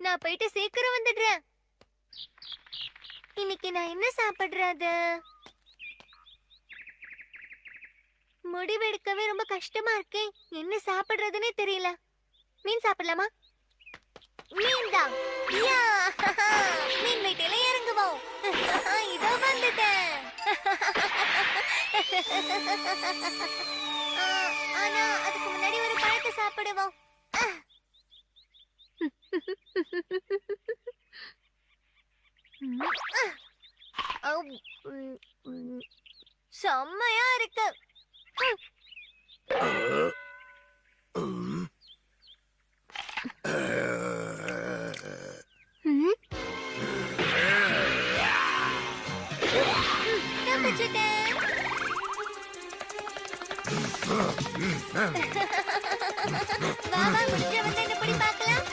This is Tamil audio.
நான் போயிட்டு சீக்கிரம் வந்துடுறேன். இன்னைக்கு நான் என்ன சாப்பிடுறது? முடிவெடுக்கவே ரொம்ப கஷ்டமா இருக்கே. என்ன சாப்பிடுறதுன்னே தெரியல. மீன் சாப்பிடலாமா? மீன் தான். யா! மீன் வீட்டில இறங்குவோம். இதோ வந்துட்டேன். ஆனா அதுக்கு முன்னாடி ஒரு பழத்தை சாப்பிடுவோம். செம்மையா இருக்கு. தப்பிச்சிட்டேன். வா வா, முடிஞ்ச வந்து என்ன பிடி பார்க்கலாம்.